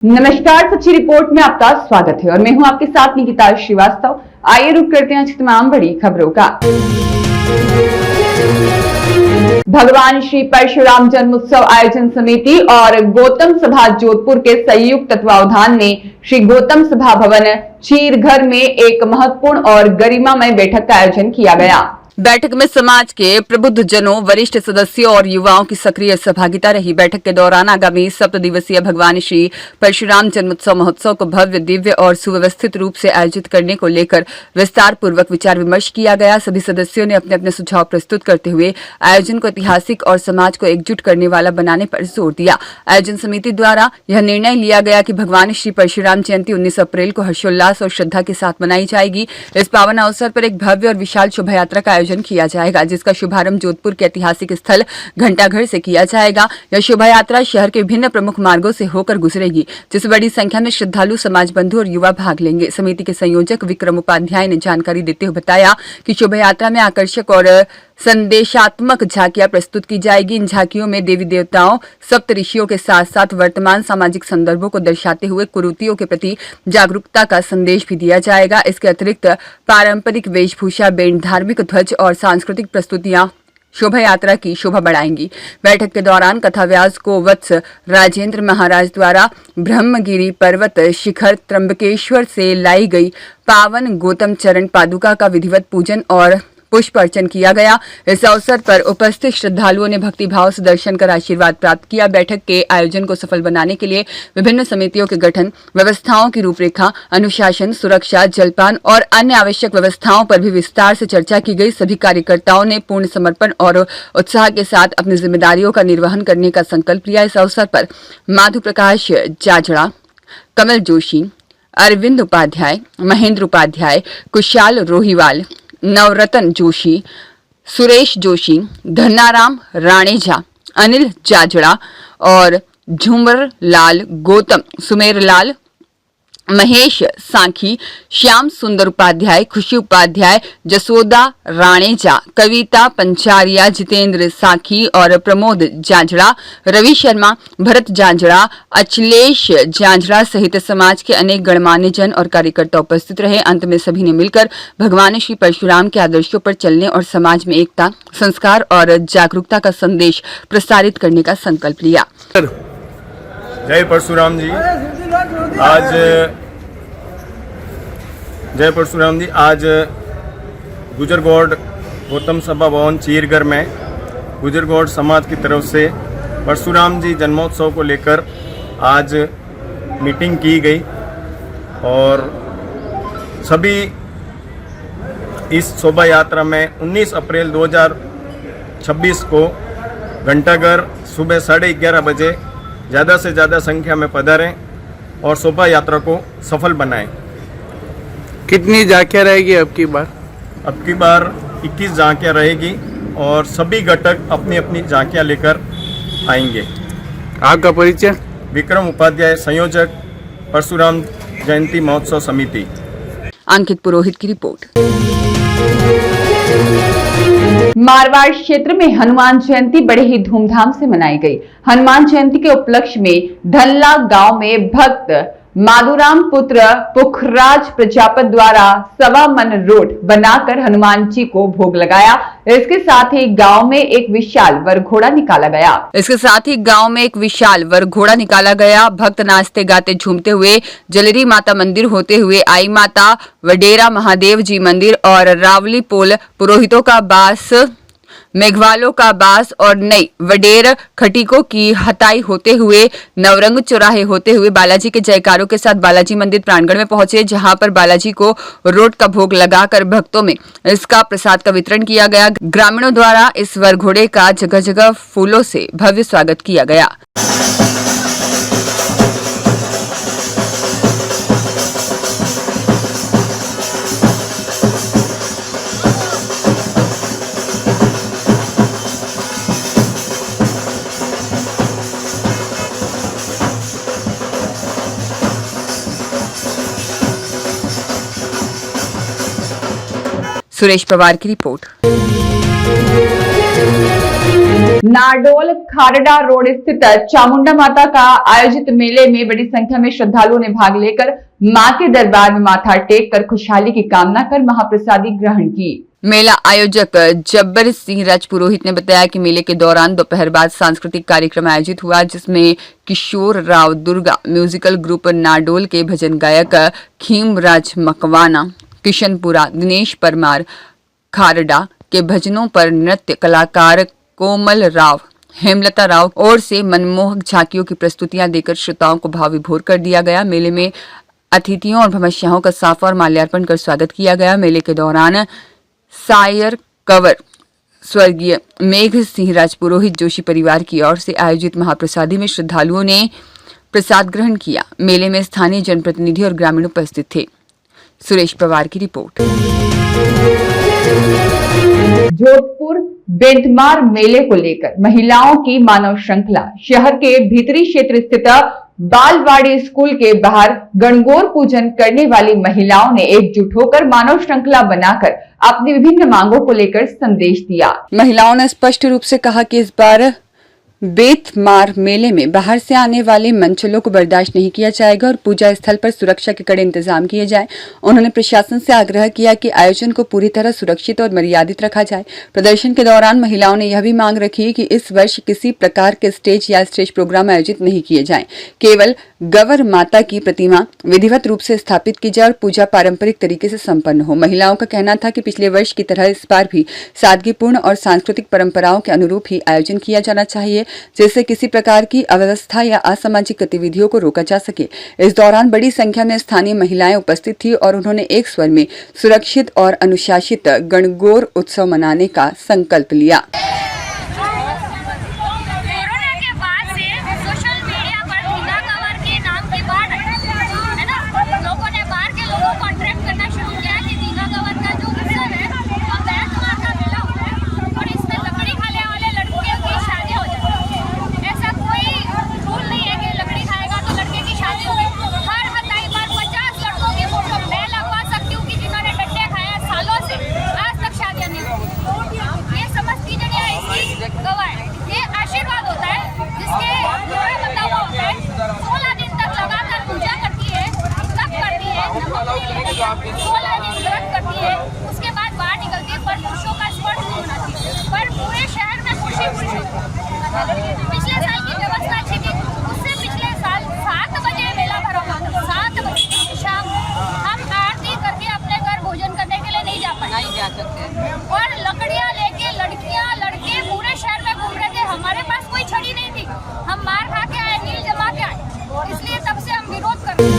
नमस्कार, सच्ची रिपोर्ट में आपका स्वागत है और मैं हूं आपके साथ निकिता श्रीवास्तव। आइए रुक करते हैं आज की तमाम बड़ी खबरों का। भगवान श्री परशुराम जन्मोत्सव आयोजन समिति और गौतम सभा जोधपुर के संयुक्त तत्वावधान में श्री गौतम सभा भवन चीरघर में एक महत्वपूर्ण और गरिमामय बैठक का आयोजन किया गया। बैठक में समाज के प्रबुद्ध जनों, वरिष्ठ सदस्यों और युवाओं की सक्रिय सहभागिता रही। बैठक के दौरान आगामी 7 दिवसीय भगवान श्री परशुराम जन्मोत्सव महोत्सव को भव्य, दिव्य और सुव्यवस्थित रूप से आयोजित करने को लेकर विस्तार पूर्वक विचार विमर्श किया गया। सभी सदस्यों ने अपने अपने सुझाव प्रस्तुत करते हुए आयोजन को ऐतिहासिक और समाज को एकजुट करने वाला बनाने पर जोर दिया। आयोजन समिति द्वारा यह निर्णय लिया गया कि भगवान श्री परशुराम जयंती 19 अप्रैल को हर्षोल्लास और श्रद्धा के साथ मनाई जाएगी। इस पावन अवसर पर एक भव्य और विशाल शोभा यात्रा का आयोजन किया जाएगा, जिसका शुभारंभ जोधपुर के ऐतिहासिक स्थल घंटाघर से किया जाएगा। यह शोभा यात्रा शहर के विभिन्न प्रमुख मार्गों से होकर गुजरेगी, जिसमें बड़ी संख्या में श्रद्धालु, समाज बंधु और युवा भाग लेंगे। समिति के संयोजक विक्रम उपाध्याय ने जानकारी देते हुए बताया कि शोभा यात्रा में आकर्षक और संदेशात्मक झांकियां प्रस्तुत की जाएगी। इन झांकियों में देवी देवताओं, सप्त ऋषियों के साथ साथ वर्तमान सामाजिक संदर्भों को दर्शाते हुए कुरीतियों के प्रति जागरूकता का संदेश भी दिया जाएगा। इसके अतिरिक्त पारंपरिक वेशभूषा, बैंड, धार्मिक ध्वज और सांस्कृतिक प्रस्तुतियां शोभा यात्रा की शोभा बढ़ाएंगी। बैठक के दौरान कथाव्यास को वत्स राजेंद्र महाराज द्वारा ब्रह्मगिरी पर्वत शिखर त्र्यंबकेश्वर से लाई गई पावन गौतम चरण पादुका का विधिवत पूजन और पुष्प अर्चन किया गया। इस अवसर पर उपस्थित श्रद्धालुओं ने भक्तिभाव से दर्शन कर आशीर्वाद प्राप्त किया। बैठक के आयोजन को सफल बनाने के लिए विभिन्न समितियों के गठन, व्यवस्थाओं की रूपरेखा, अनुशासन, सुरक्षा, जलपान और अन्य आवश्यक व्यवस्थाओं पर भी विस्तार से चर्चा की गई। सभी कार्यकर्ताओं ने पूर्ण समर्पण और उत्साह के साथ अपनी जिम्मेदारियों का निर्वहन करने का संकल्प लिया। इस अवसर पर माधु प्रकाश जाजड़ा, कमल जोशी, अरविंद उपाध्याय, महेंद्र उपाध्याय, कुशाल रोहिवाल, नवरतन जोशी, सुरेश जोशी, धन्नाराम राणेजा, अनिल जाजड़ा और झूमर लाल गौतम, सुमेर लाल, महेश सांखी, श्याम सुंदर उपाध्याय, खुशी उपाध्याय, जसोदा राणेजा, कविता पंचारिया, जितेंद्र साखी और प्रमोद जांजड़ा, रवि शर्मा, भरत जांजड़ा, अचलेश जांजड़ा सहित समाज के अनेक गणमान्य जन और कार्यकर्ता उपस्थित रहे। अंत में सभी ने मिलकर भगवान श्री परशुराम के आदर्शों पर चलने और समाज में एकता, संस्कार और जागरूकता का संदेश प्रसारित करने का संकल्प लिया। जय परशुराम जी। जय परशुराम जी। आज गुजर गौड़ गौतम सभा भवन चीरघर में गुजर गौड़ समाज की तरफ से परशुराम जी जन्मोत्सव को लेकर आज मीटिंग की गई और सभी इस शोभा यात्रा में 19 अप्रैल 2026 को घंटाघर सुबह 11:30 बजे ज़्यादा से ज़्यादा संख्या में पधारें और शोभा यात्रा को सफल बनाएं। कितनी झांकियाँ रहेगी अब की बार? अब की बार 21 झांकियाँ रहेगी और सभी घटक अपनी अपनी झांकियाँ लेकर आएंगे। आपका परिचय? विक्रम उपाध्याय, संयोजक परशुराम जयंती महोत्सव समिति। अंकित पुरोहित की रिपोर्ट। मारवाड़ क्षेत्र में हनुमान जयंती बड़े ही धूमधाम से मनाई गई। हनुमान जयंती के उपलक्ष्य में धनला गांव में भक्त माधुराम पुत्र पुखराज प्रजापत द्वारा 1.25 मन रोड बनाकर हनुमान जी को भोग लगाया। इसके साथ ही गांव में एक विशाल वरघोड़ा निकाला गया। भक्त नाचते गाते झूमते हुए जलेरी माता मंदिर होते हुए आई माता, वडेरा महादेव जी मंदिर और रावली पोल पुरोहितों का बास, मेघवालों का बास और नई वडेर खटीकों की हताई होते हुए नवरंग चौराहे होते हुए बालाजी के जयकारों के साथ बालाजी मंदिर प्रांगण में पहुंचे, जहां पर बालाजी को रोट का भोग लगाकर भक्तों में इसका प्रसाद का वितरण किया गया। ग्रामीणों द्वारा इस वरघोड़े का जगह जगह फूलों से भव्य स्वागत किया गया। सुरेश पवार की रिपोर्ट। नारडोल खारड़ा रोड स्थित चामुंडा माता का आयोजित मेले में बड़ी संख्या में श्रद्धालुओं ने भाग लेकर मां के दरबार में माथा टेक कर खुशहाली की कामना कर महाप्रसादी ग्रहण की। मेला आयोजक जब्बर सिंह राजपुरोहित ने बताया कि मेले के दौरान दोपहर बाद सांस्कृतिक कार्यक्रम आयोजित हुआ, जिसमें किशोर राव दुर्गा म्यूजिकल ग्रुप नारडोल के भजन गायक खीमराज मकवाना, किशनपुरा दिनेश परमार खारड़ा के भजनों पर नृत्य कलाकार कोमल राव, हेमलता राव और से मनमोहक झांकियों की प्रस्तुतियां देकर श्रोताओं को भाव विभोर कर दिया गया। मेले में अतिथियों और भमस्याओं का साफा और माल्यार्पण कर स्वागत किया गया। मेले के दौरान सायर कवर स्वर्गीय मेघ सिंह राजपुरोहित जोशी परिवार की ओर से आयोजित महाप्रसादी में श्रद्धालुओं ने प्रसाद ग्रहण किया। मेले में स्थानीय जनप्रतिनिधि और ग्रामीण उपस्थित थे। सुरेश पवार की रिपोर्ट। जोधपुर बेंतमार मेले को लेकर महिलाओं की मानव श्रृंखला शहर के भीतरी क्षेत्र स्थित बालवाड़ी स्कूल के बाहर गणगौर पूजन करने वाली महिलाओं ने एकजुट होकर मानव श्रृंखला बनाकर अपनी विभिन्न मांगों को लेकर संदेश दिया। महिलाओं ने स्पष्ट रूप से कहा कि इस बार बेंतमार मेले में बाहर से आने वाले मंचलों को बर्दाश्त नहीं किया जाएगा और पूजा स्थल पर सुरक्षा के कड़े इंतजाम किए जाए। उन्होंने प्रशासन से आग्रह किया कि आयोजन को पूरी तरह सुरक्षित और मर्यादित रखा जाए। प्रदर्शन के दौरान महिलाओं ने यह भी मांग रखी कि इस वर्ष किसी प्रकार के स्टेज या स्टेज प्रोग्राम आयोजित नहीं किए जाएं। केवल गवर माता की प्रतिमा विधिवत रूप से स्थापित की जाए और पूजा पारंपरिक तरीके से संपन्न हो। महिलाओं का कहना था कि पिछले वर्ष की तरह इस बार भी सादगीपूर्ण और सांस्कृतिक परंपराओं के अनुरूप ही आयोजन किया जाना चाहिए, जिससे किसी प्रकार की अव्यवस्था या असामाजिक गतिविधियों को रोका जा सके। इस दौरान बड़ी संख्या में स्थानीय महिलाएं उपस्थित थी और उन्होंने एक स्वर में सुरक्षित और अनुशासित गणगौर उत्सव मनाने का संकल्प लिया। उसके बाद बाहर निकलती है, पर पुरुषों का स्पर्श नहीं होना चाहिए। पर पूरे शहर में पुरुष पिछले साल की व्यवस्था अच्छी थी, उससे पिछले साल 7 बजे मेला भरा हुआ था। 7 बजे शाम हम आरती करके अपने घर भोजन करने के लिए नहीं जा सकते और लकड़ियाँ लेके लड़कियाँ लड़के पूरे शहर में घूम रहे थे। हमारे पास कोई छड़ी नहीं थी, हम मार खा के आए, नील जमा के आए, इसलिए तब से हम विरोध कर रहे हैं।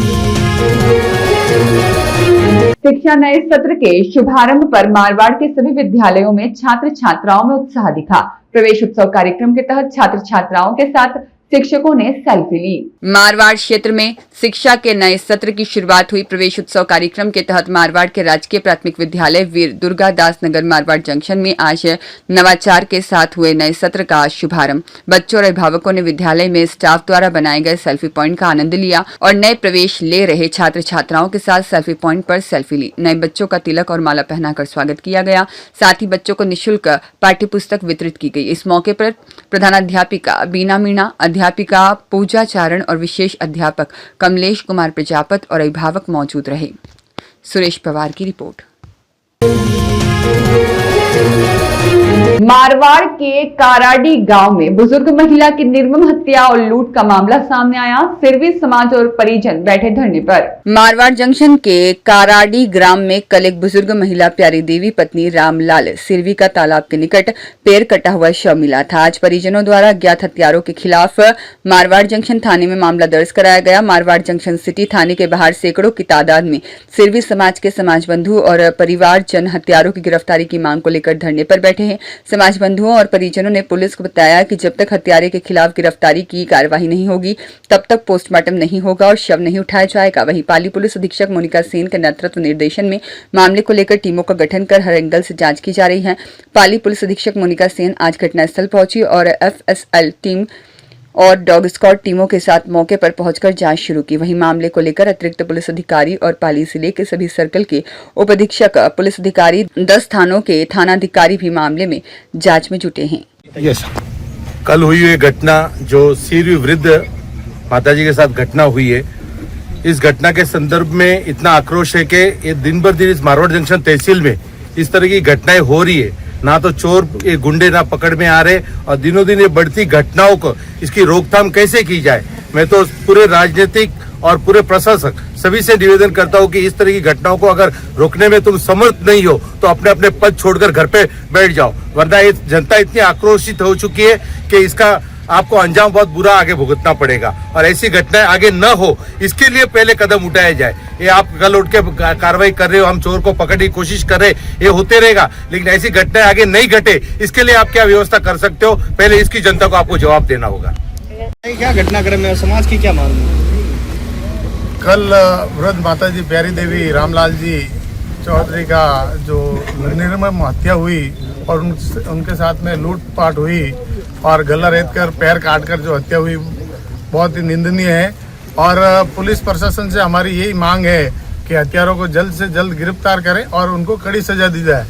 शिक्षा नए सत्र के शुभारंभ पर मारवाड़ के सभी विद्यालयों में छात्र छात्राओं में उत्साह दिखा। प्रवेश उत्सव कार्यक्रम के तहत छात्र छात्राओं के साथ शिक्षकों ने सेल्फी ली। मारवाड़ क्षेत्र में शिक्षा के नए सत्र की शुरुआत हुई। प्रवेश उत्सव कार्यक्रम के तहत मारवाड़ के राजकीय प्राथमिक विद्यालय वीर दुर्गादास नगर मारवाड़ जंक्शन में आज नवाचार के साथ हुए नए सत्र का शुभारंभ। बच्चों और अभिभावकों ने विद्यालय में स्टाफ द्वारा बनाए गए सेल्फी पॉइंट का आनंद लिया और नए प्रवेश ले रहे छात्र छात्राओं के साथ सेल्फी पॉइंट पर सेल्फी ली। नए बच्चों का तिलक और माला पहनाकर स्वागत किया गया। साथ ही बच्चों को निःशुल्क पाठ्य पुस्तक वितरित की गई। इस मौके पर प्रधानाध्यापिका बीना मीणा, अध्यापिका पूजा चारण और विशेष अध्यापक कमलेश कुमार प्रजापत और अभिभावक मौजूद रहे। सुरेश पवार की रिपोर्ट। मारवाड़ के काराडी गांव में बुजुर्ग महिला की निर्मम हत्या और लूट का मामला सामने आया। सिरवी समाज और परिजन बैठे धरने पर। मारवाड़ जंक्शन के काराडी ग्राम में कल एक बुजुर्ग महिला प्यारी देवी पत्नी रामलाल सिरवी का तालाब के निकट पैर कटा हुआ शव मिला था। आज परिजनों द्वारा अज्ञात हत्यारों के खिलाफ मारवाड़ जंक्शन थाने में मामला दर्ज कराया गया। मारवाड़ जंक्शन सिटी थाने के बाहर सैकड़ों की तादाद में सिरवी समाज के समाज बंधु और परिवार जन हत्यारों की गिरफ्तारी की मांग को लेकर धरने पर बैठे हैं। समाज बंधुओं और परिजनों ने पुलिस को बताया कि जब तक हत्यारे के खिलाफ गिरफ्तारी की कार्यवाही नहीं होगी तब तक पोस्टमार्टम नहीं होगा और शव नहीं उठाया जाएगा। वहीं पाली पुलिस अधीक्षक मोनिका सेन के नेतृत्व निर्देशन में मामले को लेकर टीमों का गठन कर हर एंगल से जांच की जा रही है। पाली पुलिस अधीक्षक मोनिका सेन आज घटनास्थल पहुंची और एफएसएल टीम और डॉग स्क्वाड टीमों के साथ मौके पर पहुंचकर जांच शुरू की। वहीं मामले को लेकर अतिरिक्त पुलिस अधिकारी और पाली जिले के सभी सर्कल के उप अधीक्षक, पुलिस अधिकारी, 10 थानों के थानाधिकारी भी मामले में जांच में जुटे हैं। कल हुई हुई घटना जो सीरी वृद्ध माताजी के साथ घटना हुई है, इस घटना के संदर्भ में इतना आक्रोश है कि ये दिन भर दिन इस मारवाड़ जंक्शन तहसील में इस तरह की घटनाएं हो रही है। ना तो चोर ये गुंडे ना पकड़ में आ रहे और दिनों दिन ये बढ़ती घटनाओं को इसकी रोकथाम कैसे की जाए। मैं तो पूरे राजनीतिक और पूरे प्रशासक सभी से निवेदन करता हूं कि इस तरह की घटनाओं को अगर रोकने में तुम समर्थ नहीं हो तो अपने अपने पद छोड़कर घर पे बैठ जाओ, वरना ये जनता इतनी आक्रोशित हो चुकी है कि इसका आपको अंजाम बहुत बुरा आगे भुगतना पड़ेगा। और ऐसी घटनाएं आगे न हो इसके लिए पहले कदम उठाया जाए। ये आप कल उठ के कार्रवाई कर रहे हो, हम चोर को पकड़ने की कोशिश कर रहे, ये होते रहेगा, लेकिन ऐसी घटनाएं आगे नहीं घटे इसके लिए आप क्या व्यवस्था कर सकते हो, पहले इसकी जनता को आपको जवाब देना होगा। क्या घटनाक्रम में समाज की क्या मांग है? कल वृद्ध माता जी प्यारी देवी रामलाल जी चौधरी का जो निर्मम हत्या हुई और उनके साथ में लूटपाट हुई और गला रेत कर पैर काट कर जो हत्या हुई बहुत ही निंदनीय है। और पुलिस प्रशासन से हमारी यही मांग है कि हत्यारों को जल्द से जल्द गिरफ्तार करें और उनको कड़ी सजा दी जाए,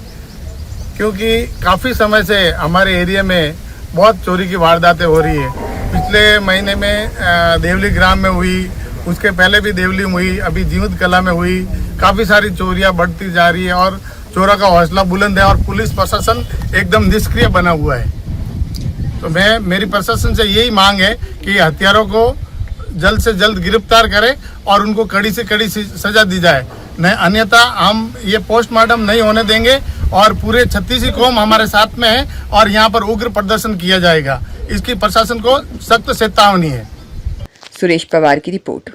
क्योंकि काफ़ी समय से हमारे एरिया में बहुत चोरी की वारदातें हो रही है। पिछले महीने में देवली ग्राम में हुई, उसके पहले भी देवली में हुई, अभी जीवंत कला में हुई, काफ़ी सारी चोरियां बढ़ती जा रही है और चोरों का हौसला बुलंद है और पुलिस प्रशासन एकदम निष्क्रिय बना हुआ है। तो मेरी प्रशासन से यही मांग है कि हत्यारों को जल्द से जल्द गिरफ्तार करें और उनको कड़ी से कड़ी सजा दी जाए, नहीं अन्यथा हम ये पोस्टमार्टम नहीं होने देंगे और पूरे छत्तीसी कौम हमारे साथ में है और यहाँ पर उग्र प्रदर्शन किया जाएगा। इसकी प्रशासन को सख्त चेतावनी है। सुरेश पवार की रिपोर्ट।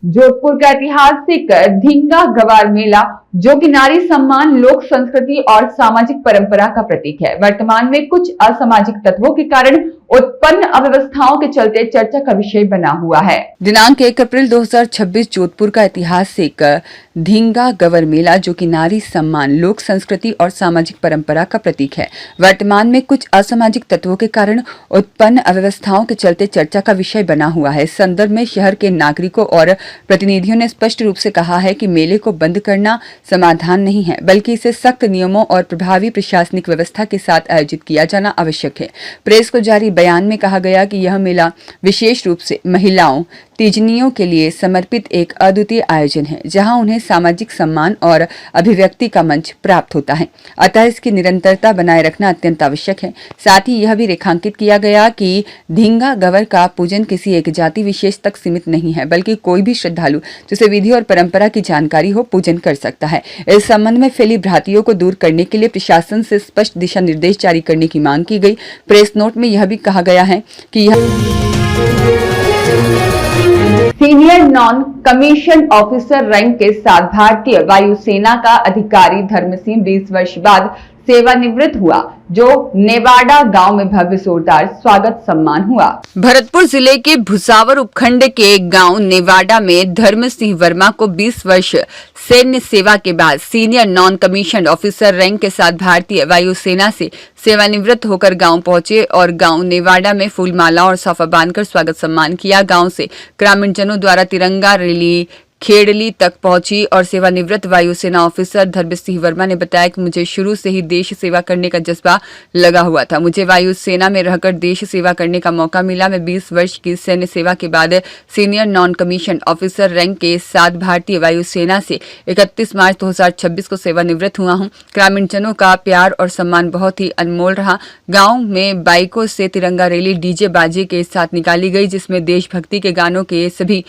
जोधपुर का ऐतिहासिक धींगा गवार मेला, जो कि नारी सम्मान, लोक संस्कृति और सामाजिक परंपरा का प्रतीक है, वर्तमान में कुछ असामाजिक तत्वों के कारण उत्पन्न अव्यवस्थाओं के चलते चर्चा का विषय बना हुआ है। दिनांक 1 अप्रैल 2026 जोधपुर का ऐतिहासिक धींगा गवर मेला, जो कि नारी सम्मान, लोक संस्कृति और सामाजिक परंपरा का प्रतीक है, वर्तमान में कुछ असामाजिक तत्वों के कारण उत्पन्न अव्यवस्थाओं के चलते चर्चा का विषय बना हुआ है। इस संदर्भ में शहर के नागरिकों और प्रतिनिधियों ने स्पष्ट रूप से कहा है कि मेले को बंद करना समाधान नहीं है, बल्कि इसे सख्त नियमों और प्रभावी प्रशासनिक व्यवस्था के साथ आयोजित किया जाना आवश्यक है। प्रेस को जारी बयान में कहा गया कि यह मेला विशेष रूप से महिलाओं, तीजनियों के लिए समर्पित एक अद्वितीय आयोजन है, जहां उन्हें सामाजिक सम्मान और अभिव्यक्ति का मंच प्राप्त होता है। अतः इसकी निरंतरता बनाए रखना अत्यंत आवश्यक है। साथ ही यह भी रेखांकित किया गया कि धींगा गवर का पूजन किसी एक जाति विशेष तक सीमित नहीं है, बल्कि कोई भी श्रद्धालु जिसे विधि और परंपरा की जानकारी हो पूजन कर सकता है। इस संबंध में फैली भ्रांतियों को दूर करने के लिए प्रशासन से स्पष्ट दिशा निर्देश जारी करने की मांग की गई। प्रेस नोट में यह भी कहा गया है कि यह senior non commission officer rank के साथ भारतीय वायुसेना का अधिकारी धर्म सिंह 20 वर्ष बाद सेवानिवृत्त हुआ, जो नेवाड़ा गांव में भव्य जोरदार स्वागत सम्मान हुआ। भरतपुर जिले के भुसावर उपखंड के गांव नेवाड़ा में धर्म सिंह वर्मा को 20 वर्ष सैन्य सेवा के बाद senior non commission officer rank के साथ भारतीय वायुसेना से सेवानिवृत्त होकर गांव पहुंचे और गांव नेवाड़ा में फूलमाला और साफा बांधकर स्वागत सम्मान किया। गांव से ग्रामीणजनों द्वारा तिरंगा रैली खेड़ली तक पहुंची और सेवानिवृत्त वायुसेना ऑफिसर धर्म सिंह वर्मा ने बताया कि मुझे शुरू से ही देश सेवा करने का जज्बा लगा हुआ था। मुझे वायुसेना में रहकर देश सेवा करने का मौका मिला। मैं 20 वर्ष की सैन्य सेवा के बाद senior non commission officer rank के साथ भारतीय वायुसेना से 31 मार्च 2026 को सेवानिवृत्त हुआ हूं। ग्रामीणजनों का प्यार और सम्मान बहुत ही अनमोल रहा। गाँव में बाइकों से तिरंगा रैली डीजे बाजे के साथ निकाली गई, जिसमें देशभक्ति के गानों के सभी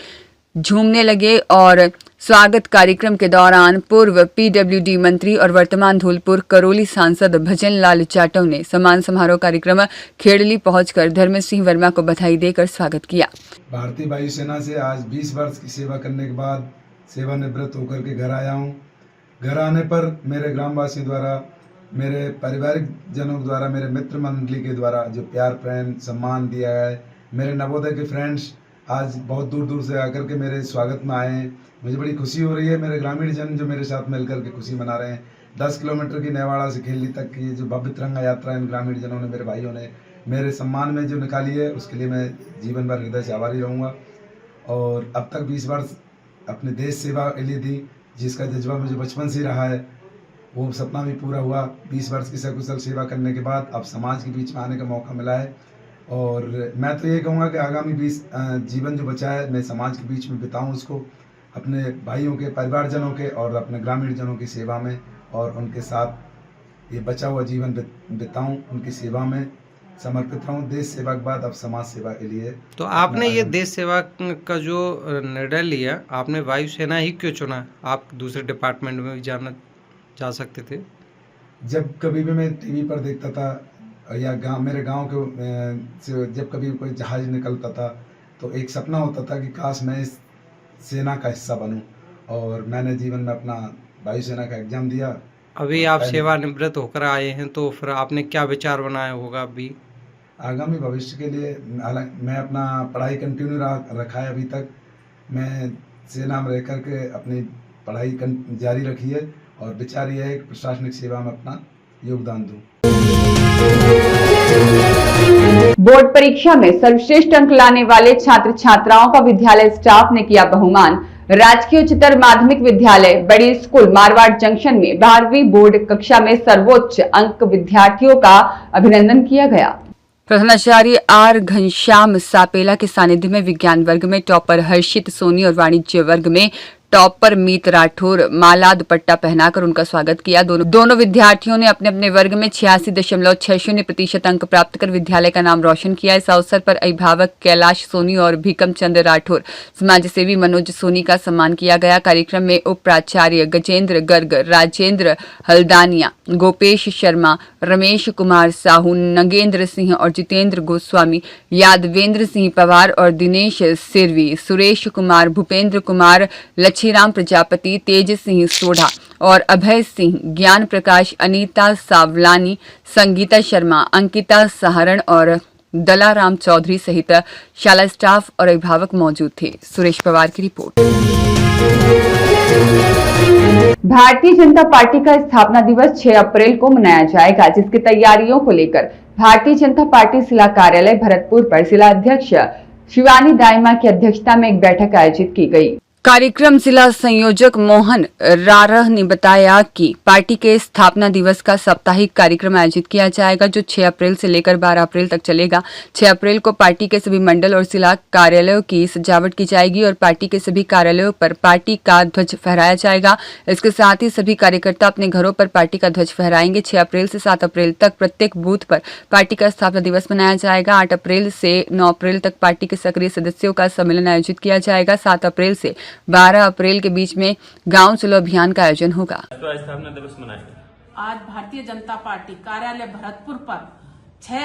झूमने लगे और स्वागत कार्यक्रम के दौरान पूर्व पीडब्ल्यूडी मंत्री और वर्तमान धौलपुर करौली सांसद भजन लाल जाटव ने सम्मान समारोह कार्यक्रम खेड़ली पहुंचकर धर्म सिंह वर्मा को बधाई देकर स्वागत किया। भारतीय वायुसेना से आज 20 वर्ष की सेवा करने के बाद सेवानिवृत्त होकर के घर आया हूँ। घर आने पर मेरे ग्रामवासियों द्वारा, मेरे पारिवारिक जनों द्वारा, मेरे मित्र मंडली के द्वारा जो प्यार प्रेम सम्मान दिया है, मेरे नवोदय के फ्रेंड्स आज बहुत दूर दूर से आकर के मेरे स्वागत में आए हैं। मुझे बड़ी खुशी हो रही है। मेरे ग्रामीण जन जो मेरे साथ मिलकर के खुशी मना रहे हैं। 10 किलोमीटर की नेवाड़ा से खेली तक की जो भव्य तिरंगा यात्रा इन ग्रामीण जनों ने, मेरे भाइयों ने मेरे सम्मान में जो निकाली है, उसके लिए मैं जीवन भर हृदय से आभारी रहूँगा। और अब तक 20 वर्ष अपने देश सेवा के लिए दी, जिसका जज्बा मुझे बचपन से रहा है। वो सपना भी पूरा हुआ। 20 वर्ष की सकुशल सेवा करने के बाद अब समाज के बीच में आने का मौका मिला है और मैं तो ये कहूँगा कि आगामी 20 जीवन जो बचा है मैं समाज के बीच में बिताऊँ, उसको अपने भाइयों के, परिवारजनों के और अपने ग्रामीण जनों की सेवा में और उनके साथ ये बचा हुआ जीवन बिताऊँ, उनकी सेवा में समर्पित रहूँ। देश सेवा के बाद अब समाज सेवा के लिए। तो आपने ये देश सेवा का जो निर्णय लिया, आपने वायुसेना ही क्यों चुना? आप दूसरे डिपार्टमेंट में भी जा सकते थे। जब कभी भी मैं टीवी पर देखता था या मेरे गांव के से जब कभी कोई जहाज निकलता था तो एक सपना होता था कि काश मैं इस सेना का हिस्सा बनूं और मैंने जीवन में अपना वायुसेना का एग्जाम दिया। अभी आप सेवानिवृत्त होकर आए हैं तो फिर आपने क्या विचार बनाया होगा अभी आगामी भविष्य के लिए? मैं अपना पढ़ाई कंटिन्यू रखा है। अभी तक मैं सेना में रह करके अपनी पढ़ाई जारी रखी है और विचार यह है कि प्रशासनिक सेवा में अपना योगदान दूं। बोर्ड परीक्षा में सर्वश्रेष्ठ अंक लाने वाले छात्र छात्राओं का विद्यालय स्टाफ ने किया बहुमान। राजकीय उच्चतर माध्यमिक विद्यालय बड़ी स्कूल मारवाड़ जंक्शन में 12वीं बोर्ड कक्षा में सर्वोच्च अंक विद्यार्थियों का अभिनंदन किया गया। प्रधानाचार्य आर घनश्याम सापेला के सानिध्य में विज्ञान वर्ग में टॉपर हर्षित सोनी और वाणिज्य वर्ग में टॉपर मीत राठौर माला दुपट्टा पहनाकर उनका स्वागत किया। दोनों विद्यार्थियों ने अपने अपने वर्ग में 86.60% अंक प्राप्त कर विद्यालय का नाम रोशन किया। इस अवसर पर अभिभावक कैलाश सोनी और भीकम चंद्र राठौर, समाजसेवी मनोज सोनी का सम्मान किया गया। कार्यक्रम में उप प्राचार्य गजेंद्र गर्ग, राजेंद्र हल्दानिया, गोपेश शर्मा, रमेश कुमार साहू, नगेंद्र सिंह और जितेंद्र गोस्वामी, यादवेंद्र सिंह पवार और दिनेश सिरवी, सुरेश कुमार, भूपेंद्र कुमार, लच्छीराम प्रजापति, तेज सिंह सोढ़ा और अभय सिंह, ज्ञान प्रकाश, अनीता सावलानी, संगीता शर्मा, अंकिता सहारण और दलाराम चौधरी सहित शाला स्टाफ और अभिभावक मौजूद थे। सुरेश पवार की रिपोर्ट। भारतीय जनता पार्टी का स्थापना दिवस 6 अप्रैल को मनाया जाएगा, जिसकी तैयारियों को लेकर भारतीय जनता पार्टी जिला कार्यालय भरतपुर पर जिला अध्यक्ष शिवानी दाइमा की अध्यक्षता में एक बैठक आयोजित की गई। कार्यक्रम जिला संयोजक मोहन रारह ने बताया कि पार्टी के स्थापना दिवस का साप्ताहिक कार्यक्रम आयोजित किया जाएगा, जो 6 अप्रैल से लेकर 12 अप्रैल तक चलेगा। 6 अप्रैल को पार्टी के सभी मंडल और जिला कार्यालयों की सजावट की जाएगी और पार्टी के सभी कार्यालयों पर पार्टी का ध्वज फहराया जाएगा। इसके साथ ही सभी कार्यकर्ता अपने घरों पर पार्टी का ध्वज फहराएंगे। 6 अप्रैल से 7 अप्रैल तक प्रत्येक बूथ पर पार्टी का स्थापना दिवस मनाया जाएगा। 8 अप्रैल से 9 अप्रैल तक पार्टी के सक्रिय सदस्यों का सम्मेलन आयोजित किया जाएगा। 7 अप्रैल से 12 अप्रैल के बीच में गांव चलो अभियान का आयोजन होगा। स्थापना दिवस मनाएंगे। आज भारतीय जनता पार्टी कार्यालय भरतपुर पर 6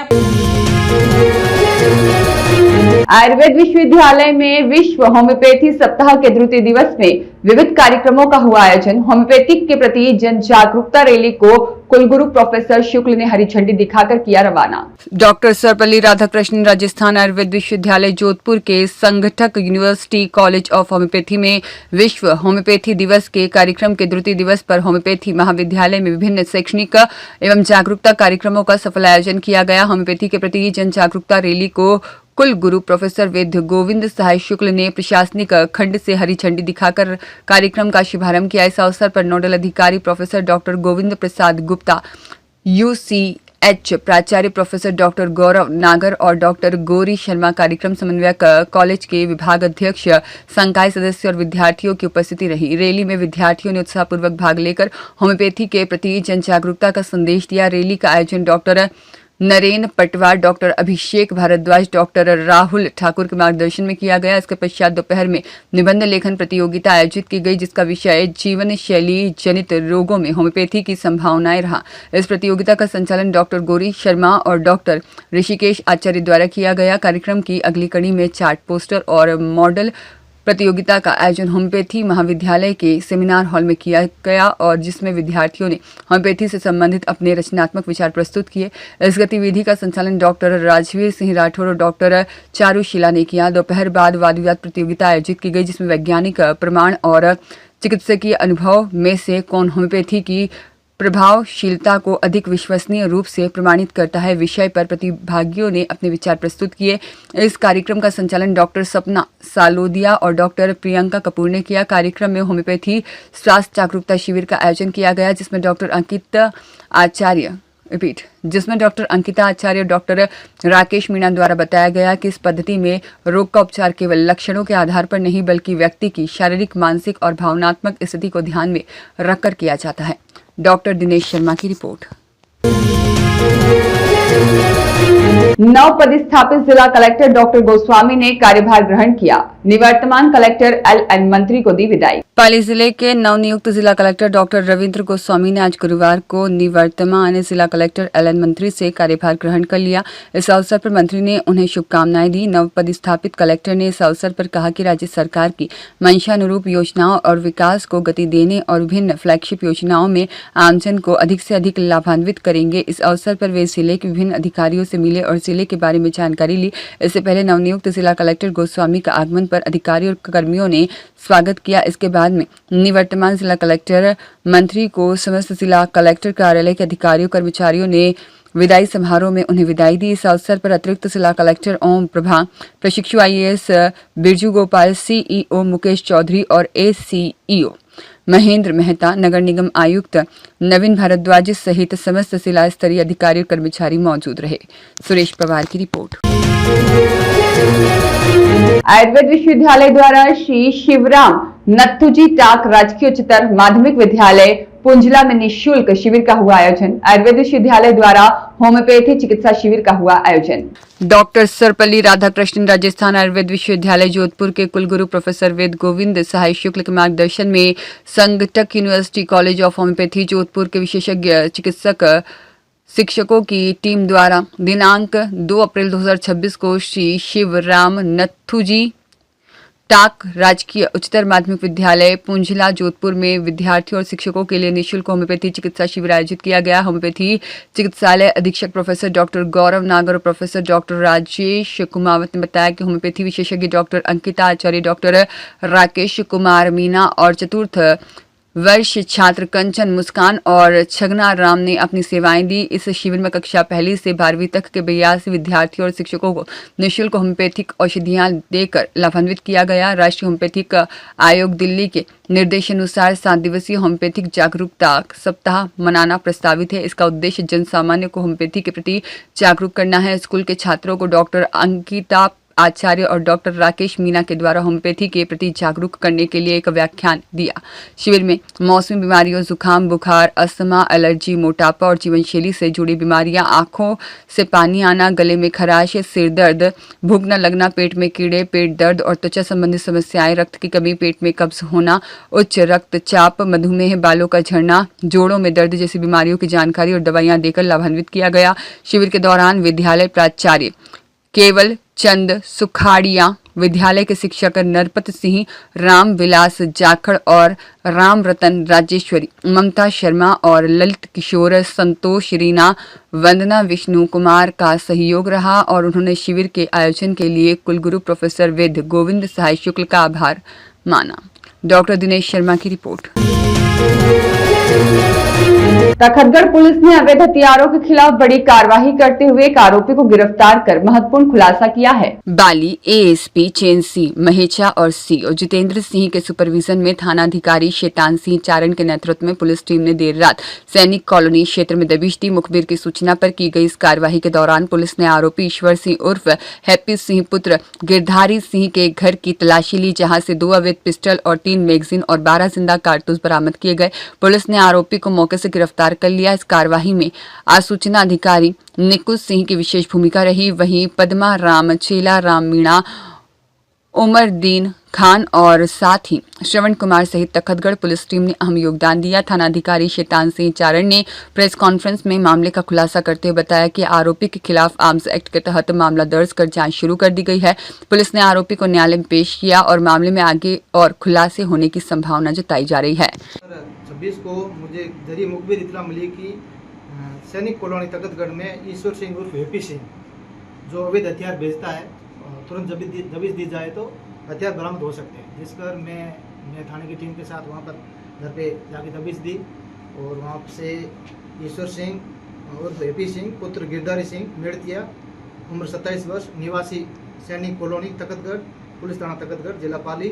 आयुर्वेद विश्वविद्यालय में विश्व होम्योपैथी सप्ताह के द्वितीय दिवस में विविध कार्यक्रमों का हुआ आयोजन। होम्योपैथिक के प्रति जन जागरूकता रैली को कुलगुरु प्रोफेसर शुक्ल ने हरी झंडी दिखाकर किया रवाना। डॉक्टर सर्वपल्ली राधाकृष्णन राजस्थान आयुर्वेद विश्वविद्यालय जोधपुर के संगठक यूनिवर्सिटी कॉलेज ऑफ होम्योपैथी में विश्व होम्योपैथी दिवस के कार्यक्रम के द्वितीय दिवस पर होम्योपैथी महाविद्यालय में विभिन्न शैक्षणिक एवं जागरूकता कार्यक्रमों का सफल आयोजन किया गया। होम्योपैथी के प्रति जन जागरूकता रैली को कुल गुरु प्रोफेसर वैद्य गोविंद सहाय शुक्ल ने प्रशासनिक खंड से हरी झंडी दिखाकर कार्यक्रम का शुभारंभ किया। इस अवसर पर नोडल अधिकारी professor doctor Govind Prasad Gupta, UCH प्राचार्य प्रोफेसर डॉक्टर गौरव नागर और डॉक्टर गौरी शर्मा, कार्यक्रम समन्वयक कॉलेज के विभाग अध्यक्ष, संकाय सदस्य और विद्यार्थियों की उपस्थिति रही। रैली में विद्यार्थियों ने उत्साहपूर्वक भाग लेकर होम्योपैथी के प्रति जन जागरूकता का संदेश दिया। रैली का आयोजन डॉक्टर नरेन पटवार, डॉक्टर अभिषेक भारद्वाज, डॉक्टर राहुल ठाकुर के मार्गदर्शन में किया गया। इसके पश्चात दोपहर में निबंध लेखन प्रतियोगिता आयोजित की गई, जिसका विषय जीवन शैली जनित रोगों में होम्योपैथी की संभावनाएं रहा। इस प्रतियोगिता का संचालन डॉक्टर गौरी शर्मा और डॉक्टर ऋषिकेश आचार्य द्वारा किया गया। कार्यक्रम की अगली कड़ी में चार्ट, पोस्टर और मॉडल प्रतियोगिता का आयोजन होम्योपैथी महाविद्यालय के सेमिनार हॉल में किया गया और जिसमें विद्यार्थियों ने होम्योपैथी से संबंधित अपने रचनात्मक विचार प्रस्तुत किए। इस गतिविधि का संचालन डॉक्टर राजवीर सिंह राठौर और डॉक्टर चारुशीला ने किया। दोपहर बाद वाद विवाद प्रतियोगिता आयोजित की गई, जिसमें वैज्ञानिक प्रमाण और चिकित्सकीय अनुभव में से कौन होम्योपैथी की प्रभावशीलता को अधिक विश्वसनीय रूप से प्रमाणित करता है विषय पर प्रतिभागियों ने अपने विचार प्रस्तुत किए। इस कार्यक्रम का संचालन डॉक्टर सपना सालोदिया और डॉक्टर प्रियंका कपूर ने किया। कार्यक्रम में होम्योपैथी स्वास्थ्य जागरूकता शिविर का आयोजन किया गया जिसमें डॉक्टर अंकिता आचार्य डॉक्टर राकेश मीणा द्वारा बताया गया कि इस पद्धति में रोग का उपचार केवल लक्षणों के आधार पर नहीं बल्कि व्यक्ति की शारीरिक, मानसिक और भावनात्मक स्थिति को ध्यान में रखकर किया जाता है। डॉक्टर दिनेश शर्मा की रिपोर्ट। नव पदस्थापित जिला कलेक्टर डॉक्टर गोस्वामी ने कार्यभार ग्रहण किया। निवर्तमान कलेक्टर LN मंत्री को दी विदाई। पाली जिले के नवनियुक्त जिला कलेक्टर डॉक्टर रविंद्र गोस्वामी ने आज गुरुवार को निवर्तमान जिला कलेक्टर LN मंत्री से कार्यभार ग्रहण कर लिया। इस अवसर पर मंत्री ने उन्हें शुभकामनाएं दी। नव पदस्थापित कलेक्टर ने इस अवसर पर कहा कि राज्य सरकार की मंशानुरूप योजनाओं और विकास को गति देने और विभिन्न फ्लैगशिप योजनाओं में आमजन को अधिक से अधिक लाभान्वित करेंगे। इस अवसर पर वे जिले के विभिन्न अधिकारियों से मिले और जिले के बारे में जानकारी ली। इससे पहले नवनियुक्त जिला कलेक्टर गोस्वामी का आगमन पर अधिकारी और कर्मियों ने स्वागत किया। इसके बाद में निवर्तमान जिला कलेक्टर मंत्री को समस्त जिला कलेक्टर कार्यालय के अधिकारियों कर्मचारियों ने विदाई समारोह में उन्हें विदाई दी। इस अवसर पर अतिरिक्त जिला कलेक्टर ओम प्रभा, प्रशिक्षु IAS बिरजू गोपाल, CEO मुकेश चौधरी और ACEO महेंद्र मेहता, नगर निगम आयुक्त नवीन भारद्वाज सहित समस्त जिला स्तरीय अधिकारी और कर्मचारी मौजूद रहे। सुरेश पवार की रिपोर्ट। आयुर्वेद विश्वविद्यालय द्वारा श्री शिवराम नत्थुजी टाक राजकीय उच्चतर माध्यमिक विद्यालय पुंजला में निःशुल्क शिविर का हुआ आयोजन। आयुर्वेद विश्वविद्यालय द्वारा होम्योपैथी चिकित्सा शिविर का हुआ आयोजन। डॉक्टर सर्वपल्ली राधाकृष्णन राजस्थान आयुर्वेद विश्वविद्यालय जोधपुर के कुलगुरु प्रोफेसर वेद गोविंद सहाय शुक्ल के मार्गदर्शन में संगठक university college of homeopathy Jodhpur के विशेषज्ञ चिकित्सक शिक्षकों की टीम द्वारा दिनांक 2 अप्रैल 2026 को श्री शिवराम नत्थुजी टाक राजकीय उच्चतर माध्यमिक विद्यालय पुंजला जोधपुर में विद्यार्थियों और शिक्षकों के लिए निःशुल्क होम्योपैथी चिकित्सा शिविर आयोजित किया गया। होम्योपैथी चिकित्सालय अधीक्षक प्रोफेसर डॉक्टर गौरव नागर और प्रोफेसर डॉक्टर राजेश कुमावत ने बताया कि होम्योपैथी विशेषज्ञ डॉक्टर अंकिता आचार्य, डॉक्टर राकेश कुमार मीणा और चतुर्थ वर्ष छात्र कंचन मुस्कान और छगना राम ने अपनी सेवाएं दी। इस शिविर में कक्षा 1 से 12वीं तक के 82 विद्यार्थियों और शिक्षकों को निःशुल्क होम्योपैथिक औषधियां देकर लाभान्वित किया गया। राष्ट्रीय होम्योपैथिक आयोग दिल्ली के निर्देशानुसार 7 दिवसीय होम्योपैथिक जागरूकता सप्ताह मनाना प्रस्तावित है। इसका उद्देश्य जन सामान्य को होम्योपैथी के प्रति जागरूक करना है। स्कूल के छात्रों को डॉक्टर अंकिता आचार्य और डॉक्टर राकेश मीणा के द्वारा होम्योपैथी के प्रति जागरूक करने के लिए एक व्याख्यान दिया। शिविर में मौसमी बीमारियों, जुकाम, बुखार, अस्थमा, एलर्जी, मोटापा और जीवनशैली से जुड़ी बीमारियां, आंखों से पानी आना, गले में खराश, सिर दर्द, भूख न लगना, पेट में कीड़े, पेट दर्द और त्वचा संबंधी समस्याएं, रक्त की कमी, पेट में कब्ज होना, उच्च रक्तचाप, मधुमेह, बालों का झड़ना, जोड़ों में दर्द जैसी बीमारियों की जानकारी और दवाइयां देकर लाभान्वित किया गया। शिविर के दौरान विद्यालय प्राचार्य केवल चंद सुखाड़िया, विद्यालय के शिक्षक नरपत सिंह, राम विलास जाखड़ और राम रतन राजेश्वरी, ममता शर्मा और ललित किशोर, संतोष रीना, वंदना विष्णु कुमार का सहयोग रहा और उन्होंने शिविर के आयोजन के लिए कुलगुरु प्रोफेसर वेद गोविंद सहाय शुक्ल का आभार माना। डॉक्टर दिनेश शर्मा की रिपोर्ट। तखतगढ़ पुलिस ने अवैध हथियारों के खिलाफ बड़ी कार्रवाई करते हुए एक आरोपी को गिरफ्तार कर महत्वपूर्ण खुलासा किया है। बाली ASP चेन सी महेचा और CO जितेंद्र सिंह के सुपरविजन में थानाधिकारी शैतान सिंह चारण के नेतृत्व में पुलिस टीम ने देर रात सैनिक कॉलोनी क्षेत्र में दबिश दी। मुखबिर की सूचना पर की गई इस कार्रवाई के दौरान पुलिस ने आरोपी ईश्वर सिंह उर्फ हैप्पी सिंह पुत्र गिरधारी सिंह के घर की तलाशी ली, जहां से 2 अवैध पिस्टल और 3 मैगजीन और 12 जिंदा कारतूस बरामद किए गए। पुलिस ने आरोपी को मौके से गिरफ्तार कर लिया। इस कार्रवाई में आसूचना अधिकारी निकुंज सिंह की विशेष भूमिका रही। वहीं पद्मा राम, चेला राम मीणा, उमरदीन खान और साथ ही श्रवण कुमार सहित तखतगढ़ पुलिस टीम ने अहम योगदान दिया। थानाधिकारी शैतान सिंह चारण ने प्रेस कॉन्फ्रेंस में मामले का खुलासा करते हुए बताया कि आरोपी के खिलाफ आर्म्स एक्ट के तहत मामला दर्ज कर जांच शुरू कर दी गई है। पुलिस ने आरोपी को न्यायालय में पेश किया और मामले में आगे और खुलासे होने की संभावना जताई जा रही है। 26 को मुझे जरिए मुखबिर इतला मिली कि सैनिक कॉलोनी तखतगढ़ में ईश्वर सिंह उर्फ हैप्पी सिंह जो अवैध हथियार बेचता है, तुरंत दबिश दी जाए तो हथियार बरामद हो सकते हैं। जिस पर मैं थाने की टीम के साथ वहाँ पर घर पे जाके दबिश दी और वहाँ से ईश्वर सिंह उर्फ एपी सिंह पुत्र गिरधारी सिंह मेड़तिया उम्र 27 वर्ष निवासी सैनिक कॉलोनी तकतगढ़ पुलिस थाना तकतगढ़ जिला पाली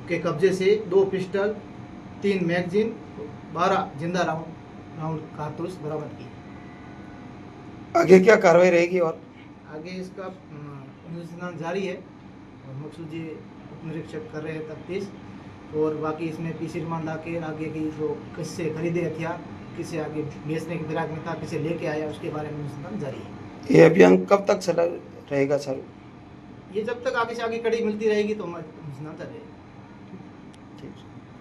के कब्जे से 2 पिस्टल 3 मैगजीन 12 जिंदा राउंड कारतूस बरामद किए। आगे क्या कार्रवाई रहेगी और आगे इसका अनुसंधान जारी है और मकसूद जी उप निरीक्षक कर रहे हैं तफ्तीश और बाकी इसमें पीसी रिमांड ला के आगे की जो किससे खरीदे हथियार किसे आगे बेचने के फिराक में था किसे लेके आया उसके बारे में अनुसंधान जारी है। ये अभियान कब तक चला रहेगा सर? ये जब तक आगे से आगे कड़ी मिलती रहेगी तो अनुसंधान जारी रहेगा। ठीक।